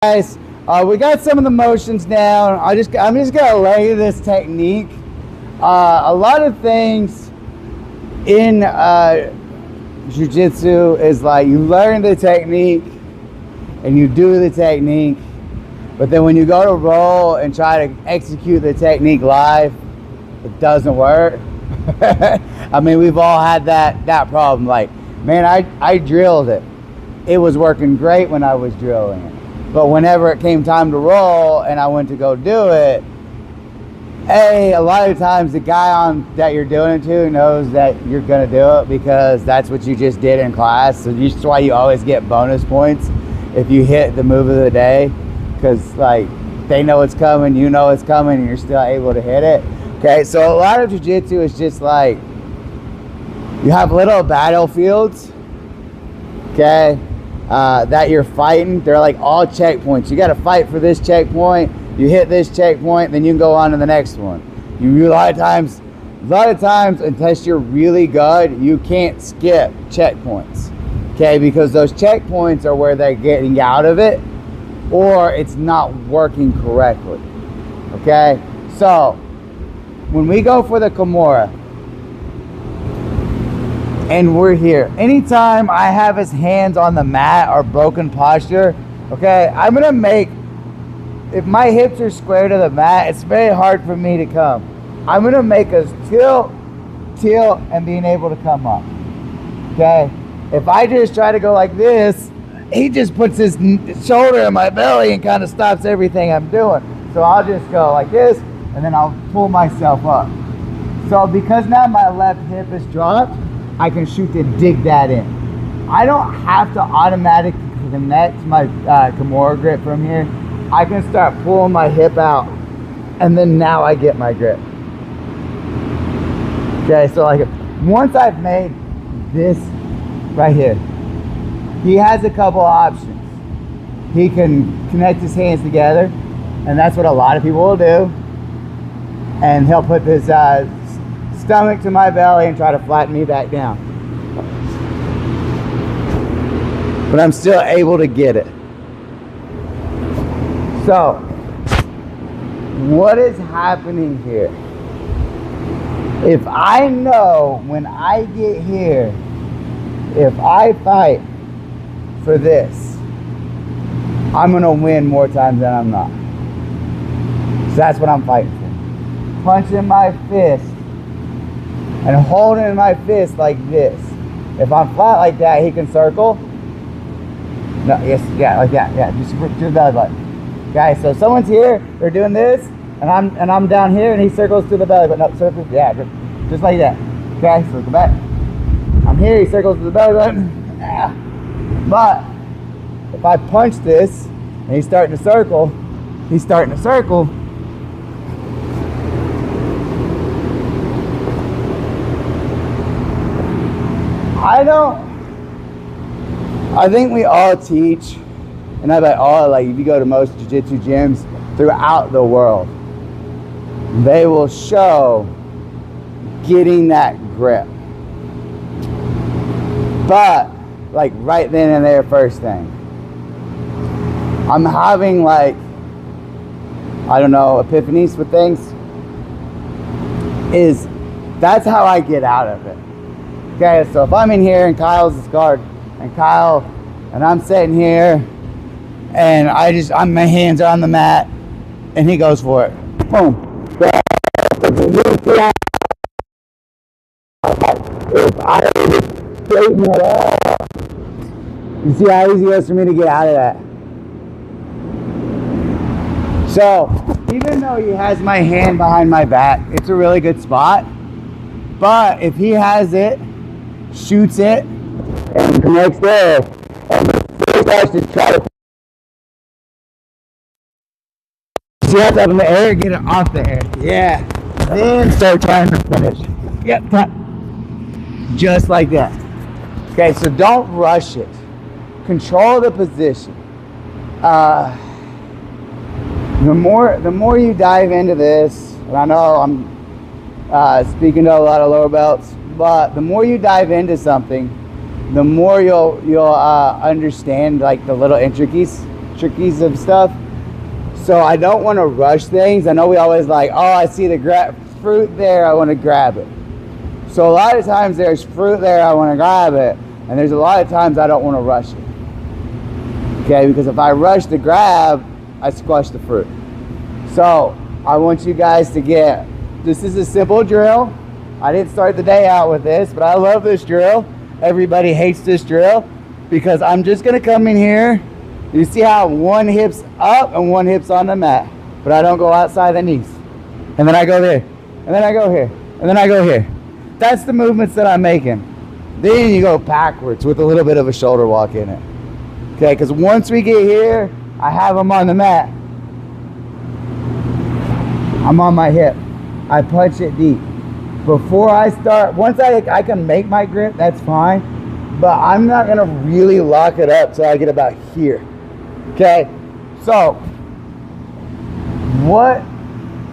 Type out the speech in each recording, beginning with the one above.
Guys, we got some of the motions down. I'm just gonna lay this technique. A lot of things in jiu-jitsu is like you learn the technique and you do the technique, but then when you go to roll and try to execute the technique live, it doesn't work. I mean, we've all had that problem. Like, man, I drilled it. It was working great when I was drilling it. But whenever it came time to roll and I went to go do it, a lot of times the guy that you're doing it to knows that you're gonna do it because that's what you just did in class. So that's why you always get bonus points if you hit the move of the day, because like they know it's coming, you know it's coming, and you're still able to hit it. Okay, so a lot of jiu-jitsu is just like you have little battlefields, okay, that you're fighting. They're like all checkpoints. You got to fight for this checkpoint. You hit this checkpoint, then you can go on to the next one. A lot of times, unless you're really good, you can't skip checkpoints, okay? Because those checkpoints are where they're getting out of it, or it's not working correctly, okay? So when we go for the Kimura, and we're here, anytime I have his hands on the mat or broken posture, okay, I'm gonna make, if my hips are square to the mat, it's very hard for me to come. I'm gonna make us tilt, and being able to come up, okay? If I just try to go like this, he just puts his shoulder in my belly and kind of stops everything I'm doing. So I'll just go like this, and then I'll pull myself up. So because now my left hip is dropped, I can shoot to dig that in. I don't have to automatically connect my Kimura grip from here. I can start pulling my hip out, and then now I get my grip. Okay, so like once I've made this right here, he has a couple options. He can connect his hands together, and that's what a lot of people will do. And he'll put his stomach to my belly and try to flatten me back down. But I'm still able to get it. So, what is happening here? If I know when I get here, if I fight for this, I'm gonna win more times than I'm not. So that's what I'm fighting for. Punching my fist and holding my fist like this. If I'm flat like that, he can circle. No, yes, yeah, like that, yeah, just the belly button. Okay, so someone's here, they're doing this, and I'm down here, and he circles to the belly button. Up, circle, yeah, just like that. Okay, circle back. I'm here, he circles to the belly button. Yeah. But if I punch this, and he's starting to circle, I think we all teach, and I bet all, like if you go to most jiu-jitsu gyms throughout the world, they will show getting that grip. But like right then and there, first thing, I'm having like, I don't know, epiphanies with things. That's how I get out of it. Okay, so if I'm in here and Kyle's his guard, and I'm sitting here, and my hands are on the mat, and he goes for it. Boom. You see how easy it is for me to get out of that? So, even though he has my hand behind my back, it's a really good spot. But if he has it, shoots it, and connects there, and the first starts to try to see it up in the air, get it off the air. Yeah. Then start trying to finish. Yep. Just like that. Okay, so don't rush it. Control the position. The more you dive into this, and I know I'm speaking to a lot of lower belts, but the more you dive into something, the more you'll understand like the little intricacies trickies of stuff. So I don't want to rush things. I know we always like, oh, I see the fruit there, I want to grab it. So a lot of times there's fruit there, I want to grab it. And there's a lot of times I don't want to rush it. Okay, because if I rush the grab, I squash the fruit. So I want you guys to get, this is a simple drill. I didn't start the day out with this, but I love this drill. Everybody hates this drill because I'm just gonna come in here. You see how one hip's up and one hip's on the mat, but I don't go outside the knees. And then I go there, and then I go here, and then I go here. That's the movements that I'm making. Then you go backwards with a little bit of a shoulder walk in it. Okay, because once we get here, I have them on the mat. I'm on my hip. I punch it deep. Before I start, once I can make my grip, that's fine. But I'm not gonna really lock it up till I get about here. Okay, so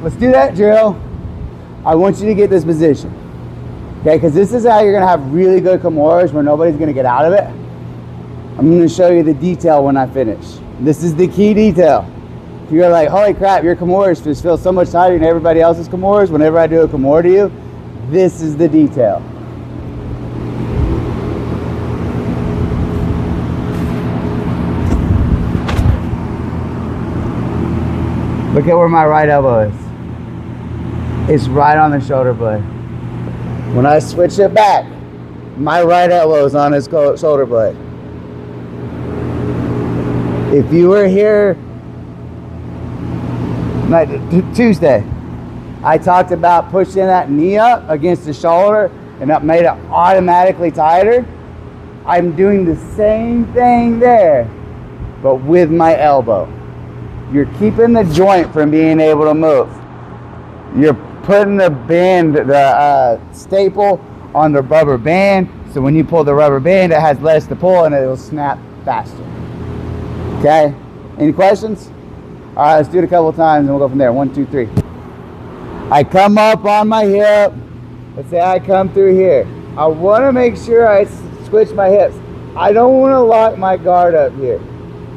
let's do that drill. I want you to get this position. Okay, because this is how you're gonna have really good Kimuras where nobody's gonna get out of it. I'm gonna show you the detail when I finish. This is the key detail. If you're like, holy crap, your Kimuras just feel so much tighter than everybody else's Kimuras whenever I do a Kimura to you, this is the detail. Look at where my right elbow is. It's right on the shoulder blade. When I switch it back, my right elbow is on his shoulder blade. If you were here Tuesday, I talked about pushing that knee up against the shoulder and that made it automatically tighter. I'm doing the same thing there, but with my elbow. You're keeping the joint from being able to move. You're putting the band, the staple on the rubber band, so when you pull the rubber band, it has less to pull and it will snap faster. Okay? Any questions? All right, let's do it a couple of times and we'll go from there. 1, 2, 3. I come up on my hip. Let's say I come through here. I want to make sure I switch my hips. I don't want to lock my guard up here.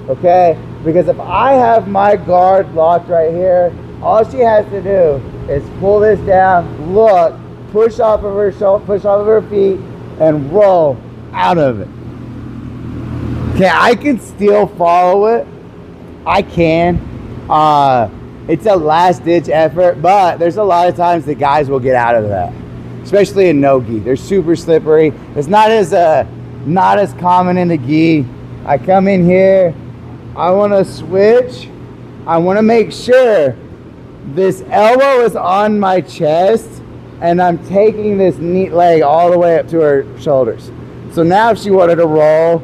Okay? Because if I have my guard locked right here, all she has to do is pull this down, look, push off of her shoulder, push off of her feet, and roll out of it. Okay, I can still follow it. I can. It's a last-ditch effort, but there's a lot of times that guys will get out of that, especially in no gi. They're super slippery. It's not as common in the gi. I come in here. I want to switch. I want to make sure this elbow is on my chest and I'm taking this neat leg all the way up to her shoulders. So now if she wanted to roll,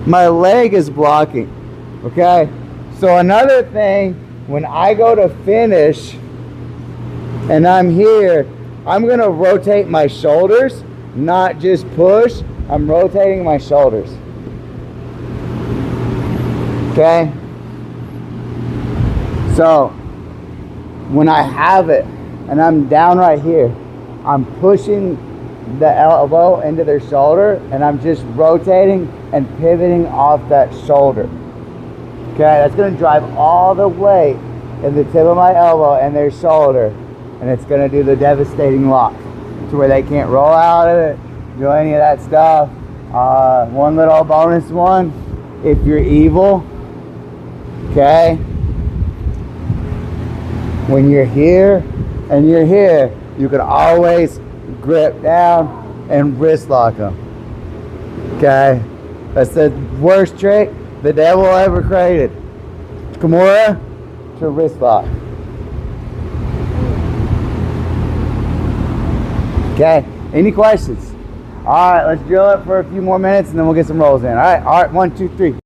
my leg is blocking. Okay? So another thing, when I go to finish and I'm here, I'm going to rotate my shoulders, not just push. I'm rotating my shoulders. Okay? So when I have it and I'm down right here, I'm pushing the elbow into their shoulder and I'm just rotating and pivoting off that shoulder. Okay, that's going to drive all the weight in the tip of my elbow and their shoulder, and it's going to do the devastating lock to where they can't roll out of it, do any of that stuff. One little bonus one, if you're evil, okay, when you're here and you're here, you can always grip down and wrist lock them. Okay, that's the worst trick the devil ever created. Kimura to wrist lock. Okay, any questions? All right, let's drill it for a few more minutes and then we'll get some rolls in. All right, 1, 2, 3.